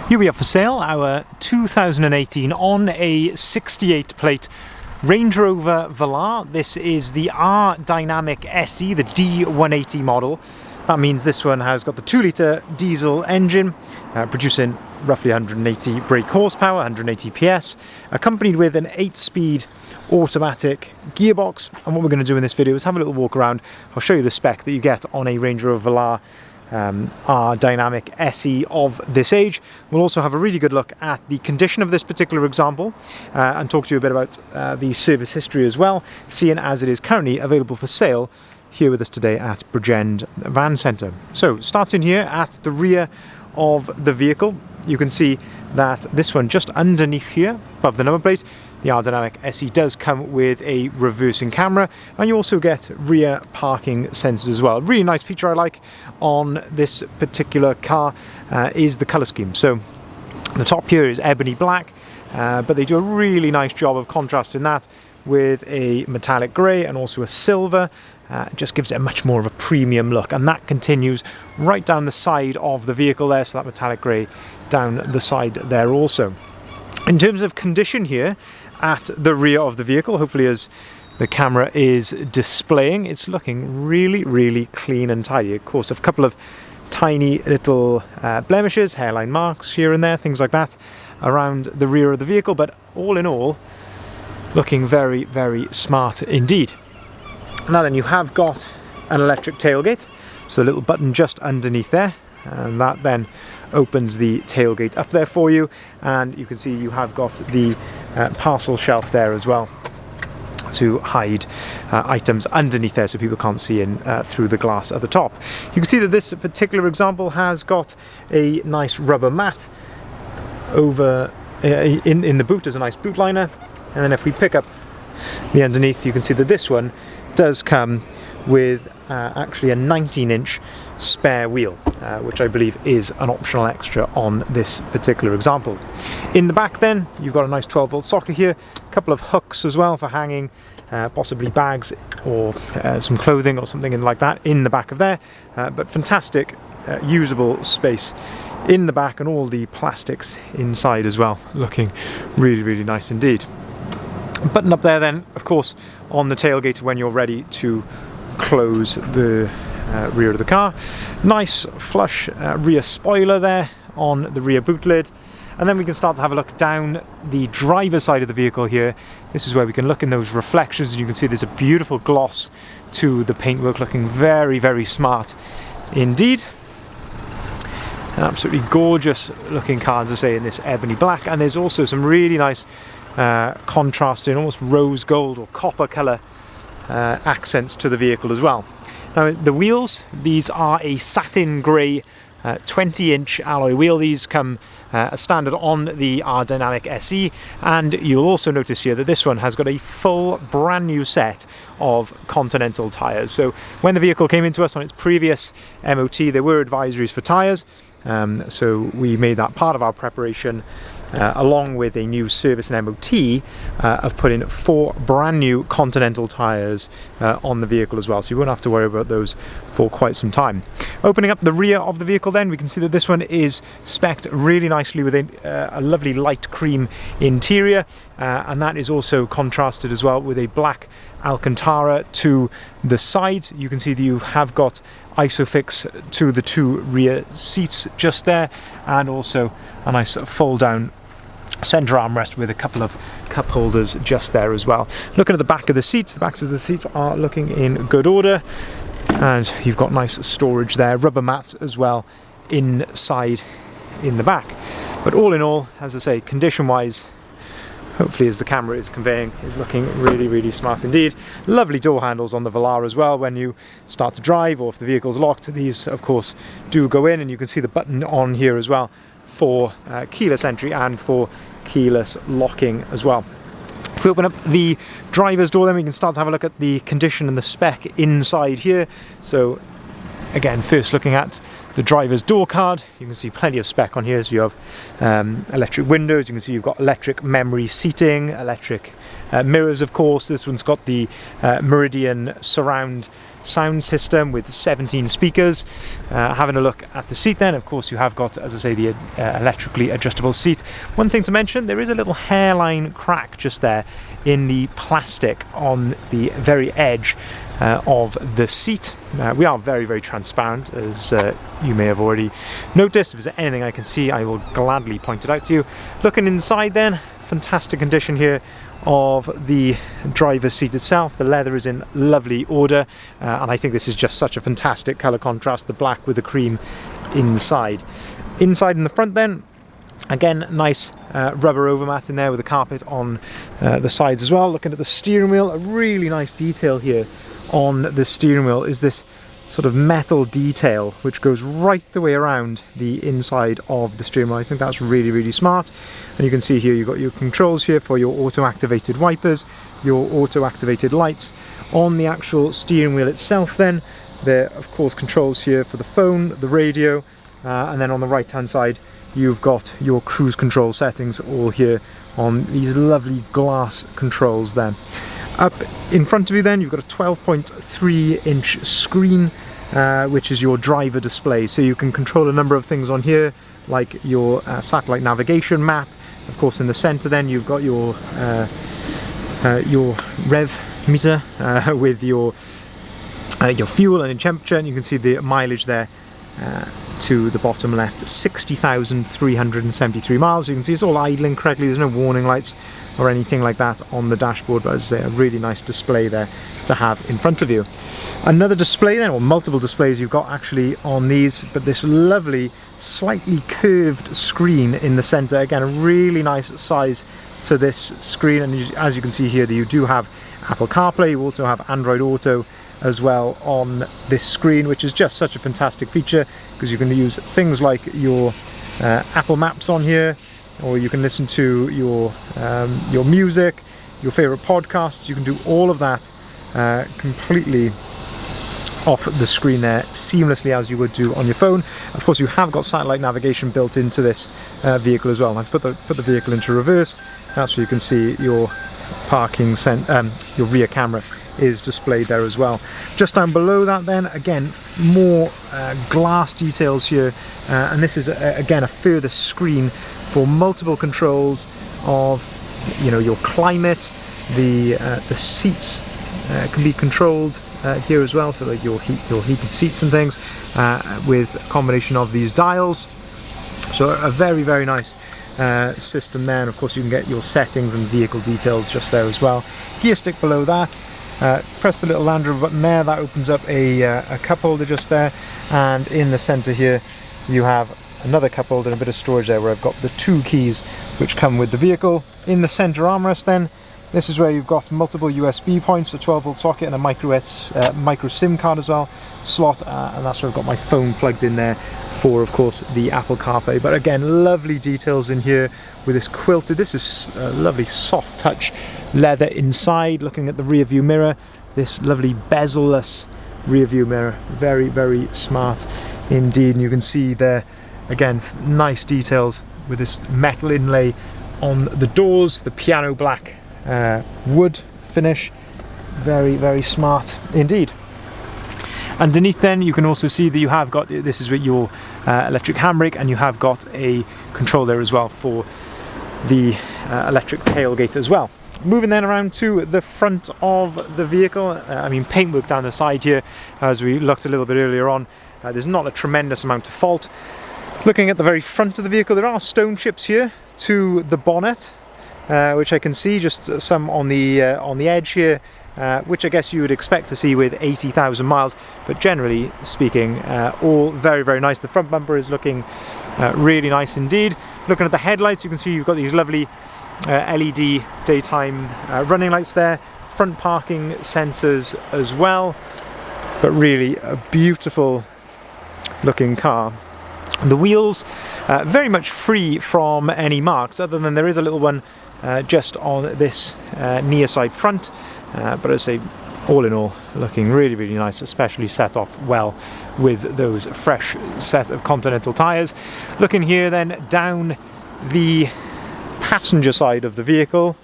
Here we have for sale our 2018 on a 68 plate Range Rover Velar. This is the R Dynamic SE, the D180 model. That means this one has got the 2-litre diesel engine, producing roughly 180 brake horsepower, 180 PS, accompanied with an 8-speed automatic gearbox. And what we're going to do in this video is have a little walk around. I'll show you the spec that you get on a Range Rover Velar R Dynamic SE of this age. We'll also have a really good look at the condition of this particular example and talk to you a bit about the service history as well, seeing as it is currently available for sale here with us today at Bridgend Van Centre. So starting here at the rear of the vehicle, you can see that this one just underneath here, above the number plate, the R Dynamic SE does come with a reversing camera, and you also get rear parking sensors as well. Really nice feature I like on this particular car is the colour scheme. So the top here is ebony black, but they do a really nice job of contrasting that with a metallic grey and also a silver. It just gives it a much more of a premium look, and that continues right down the side of the vehicle there, so that metallic grey down the side there also. In terms of condition here at the rear of the vehicle, hopefully as the camera is displaying, it's looking really clean and tidy. Of course, a couple of tiny little blemishes, hairline marks here and there, things like that around the rear of the vehicle, but all in all looking very smart indeed. Now then, you have got an electric tailgate, so a little button just underneath there, and that then opens the tailgate up there for you, and you can see you have got the parcel shelf there as well to hide items underneath there so people can't see in through the glass at the top. You can see that this particular example has got a nice rubber mat over in the boot as a nice boot liner, and then if we pick up the underneath, you can see that this one does come with actually a 19-inch spare wheel, which I believe is an optional extra on this particular example. In the back then, you've got a nice 12-volt socket here, a couple of hooks as well for hanging possibly bags or some clothing or something like that in the back of there, but fantastic usable space in the back, and all the plastics inside as well, looking really nice indeed. Button up there then, of course, on the tailgate when you're ready to close the rear of the car. Nice flush rear spoiler there on the rear boot lid. And then we can start to have a look down the driver's side of the vehicle here. This is where we can look in those reflections, and you can see there's a beautiful gloss to the paintwork, looking very smart indeed. An absolutely gorgeous looking car, as I say, in this ebony black, and there's also some really nice contrasting, almost rose gold or copper colour accents to the vehicle as well. Now the wheels, these are a satin grey 20-inch alloy wheel. These come as standard on the R Dynamic SE, and you'll also notice here that this one has got a full brand new set of Continental tyres. So when the vehicle came into us on its previous MOT, there were advisories for tyres, so we made that part of our preparation, along with a new service and MOT of putting 4 brand new Continental tyres on the vehicle as well, so you won't have to worry about those for quite some time. Opening up the rear of the vehicle then, we can see that this one is spec'd really nicely with a lovely light cream interior, and that is also contrasted as well with a black Alcantara to the sides. You can see that you have got Isofix to the 2 rear seats just there, and also a nice fold down centre armrest with a couple of cup holders just there as well. Looking at the back of the seats, the backs of the seats are looking in good order, and you've got nice storage there, rubber mats as well inside in the back. But all in all, as I say, condition wise, hopefully as the camera is conveying, is looking really smart indeed. Lovely door handles on the Velar as well when you start to drive, or if the vehicle's locked. These of course do go in, and you can see the button on here as well for keyless entry and for keyless locking as well. If we open up the driver's door, then we can start to have a look at the condition and the spec inside here. So again, first looking at the driver's door card, you can see plenty of spec on here. So you have electric windows, you can see you've got electric memory seating, electric mirrors of course. This one's got the Meridian surround sound system with 17 speakers. Having a look at the seat then, of course you have got, as I say, the electrically adjustable seat. One thing to mention, there is a little hairline crack just there in the plastic on the very edge of the seat. We are very, very transparent, as you may have already noticed. If there's anything I can see, I will gladly point it out to you. Looking inside then, fantastic condition here of the driver's seat itself. The leather is in lovely order, and I think this is just such a fantastic colour contrast, the black with the cream inside. Inside in the front then, again, nice rubber overmat in there with a carpet on the sides as well. Looking at the steering wheel, a really nice detail here on the steering wheel is this sort of metal detail which goes right the way around the inside of the steering wheel. I think that's really, really smart. And you can see here you've got your controls here for your auto-activated wipers, your auto-activated lights. On the actual steering wheel itself then, there of course controls here for the phone, the radio, and then on the right hand side you've got your cruise control settings all here on these lovely glass controls then. Up in front of you then, you've got a 12.3 inch screen, which is your driver display. So you can control a number of things on here, like your satellite navigation map. Of course, in the center then, you've got your rev meter with your fuel and temperature, and you can see the mileage there to the bottom left, 60,373 miles. You can see it's all idling correctly, there's no warning lights or anything like that on the dashboard, but as I say, a really nice display there to have in front of you. Another display then, or multiple displays you've got actually on these, but this lovely slightly curved screen in the center. Again, a really nice size to this screen, and as you can see here, you do have Apple CarPlay, you also have Android Auto as well on this screen, which is just such a fantastic feature because you can use things like your Apple Maps on here, or you can listen to your music, your favorite podcasts. You can do all of that completely off the screen there seamlessly as you would do on your phone. Of course, you have got satellite navigation built into this vehicle as well. I've put the vehicle into reverse. That's where you can see your parking your rear camera is displayed there as well. Just down below that then, again, more glass details here, and this is again a further screen for multiple controls of your climate. The seats can be controlled here as well, so like your heated seats and things with a combination of these dials. So a very, very nice system there, and of course you can get your settings and vehicle details just there as well. Gear stick below that. Press the little Land Rover button there, that opens up a cup holder just there, and in the center here you have another cup holder and a bit of storage there where I've got the 2 keys which come with the vehicle. In the center armrest then, this is where you've got multiple USB points, a 12-volt socket and a micro SIM card as well slot, and that's where I've got my phone plugged in there for, of course, the Apple CarPlay. But again, lovely details in here with this quilted, this is a lovely soft touch leather inside. Looking at the rear view mirror, this lovely bezel-less rear view mirror, very, very smart indeed. And you can see there again nice details with this metal inlay on the doors, the piano black wood finish, very, very smart indeed. Underneath then you can also see that you have got, this is with your electric handbrake, and you have got a control there as well for the electric tailgate as well. Moving then around to the front of the vehicle, I mean paintwork down the side here, as we looked a little bit earlier on, there's not a tremendous amount of fault. Looking at the very front of the vehicle, there are stone chips here to the bonnet, which I can see, just some on the edge here, which I guess you would expect to see with 80,000 miles, but generally speaking, all very, very nice. The front bumper is looking really nice indeed. Looking at the headlights, you can see you've got these lovely LED daytime running lights there, front parking sensors as well, but really a beautiful looking car. The wheels very much free from any marks, other than there is a little one just on this near side front, but as I say, all in all looking really, really nice, especially set off well with those fresh set of Continental tyres. Looking here then down the passenger side of the vehicle,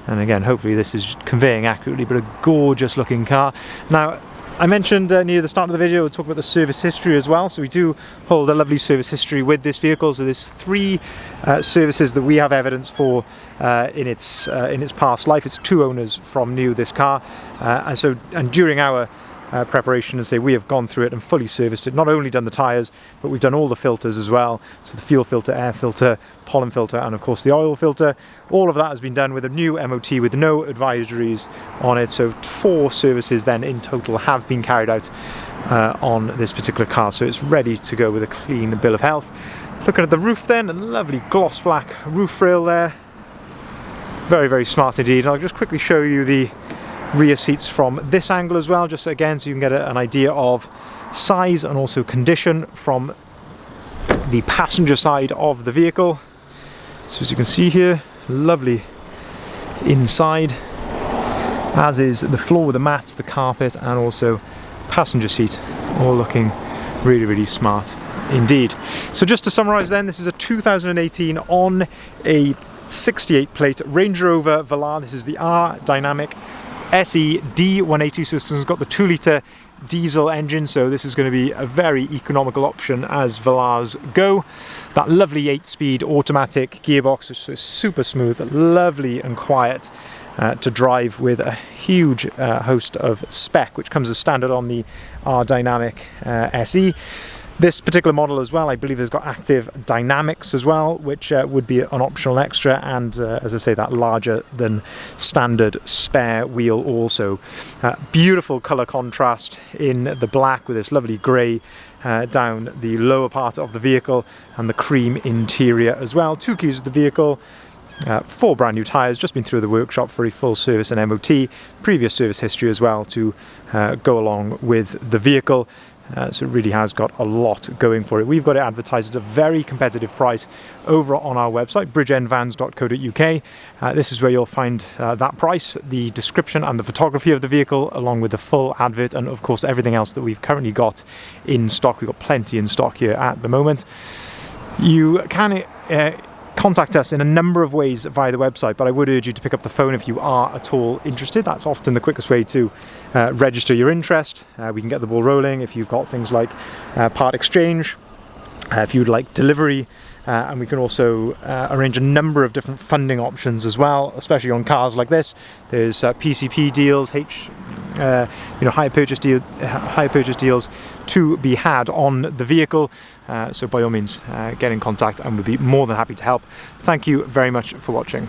and again hopefully this is conveying accurately, but a gorgeous looking car. Now I mentioned near the start of the video, we'll talk about the service history as well. So we do hold a lovely service history with this vehicle. So there's 3 services that we have evidence for in its past life. It's 2 owners from new, this car, and during our preparation, and say we have gone through it and fully serviced it. Not only done the tyres, but we've done all the filters as well. So the fuel filter, air filter, pollen filter, and of course the oil filter. All of that has been done with a new MOT with no advisories on it. So 4 services then in total have been carried out on this particular car. So it's ready to go with a clean bill of health. Looking at the roof then, a lovely gloss black roof rail there. Very, very smart indeed. I'll just quickly show you the rear seats from this angle as well, just again so you can get an idea of size and also condition from the passenger side of the vehicle. So as you can see here, lovely inside, as is the floor with the mats, the carpet, and also passenger seat, all looking really, really smart indeed. So just to summarize then, this is a 2018 on a 68 plate Range Rover Velar. This is the R Dynamic SE D180, so this has got the 2-litre diesel engine, so this is going to be a very economical option as Velars go. That lovely 8-speed automatic gearbox, which is super smooth, lovely and quiet to drive, with a huge host of spec, which comes as standard on the R Dynamic SE. This particular model as well, I believe, has got active dynamics as well, which would be an optional extra, and as I say, that larger than standard spare wheel also. Beautiful colour contrast in the black with this lovely grey down the lower part of the vehicle, and the cream interior as well. 2 keys of the vehicle. 4 brand new tyres, just been through the workshop for a full service and MOT, previous service history as well to go along with the vehicle. So it really has got a lot going for it. We've got it advertised at a very competitive price over on our website, bridgeendvans.co.uk. This is where you'll find that price, the description and the photography of the vehicle, along with the full advert, and of course everything else that we've currently got in stock. We've got plenty in stock here at the moment. You can contact us in a number of ways via the website, but I would urge you to pick up the phone if you are at all interested. That's often the quickest way to register your interest. We can get the ball rolling if you've got things like part exchange, if you'd like delivery, and we can also arrange a number of different funding options as well, especially on cars like this. There's PCP deals, hire purchase deals to be had on the vehicle. So by all means, get in contact and we'll be more than happy to help. Thank you very much for watching.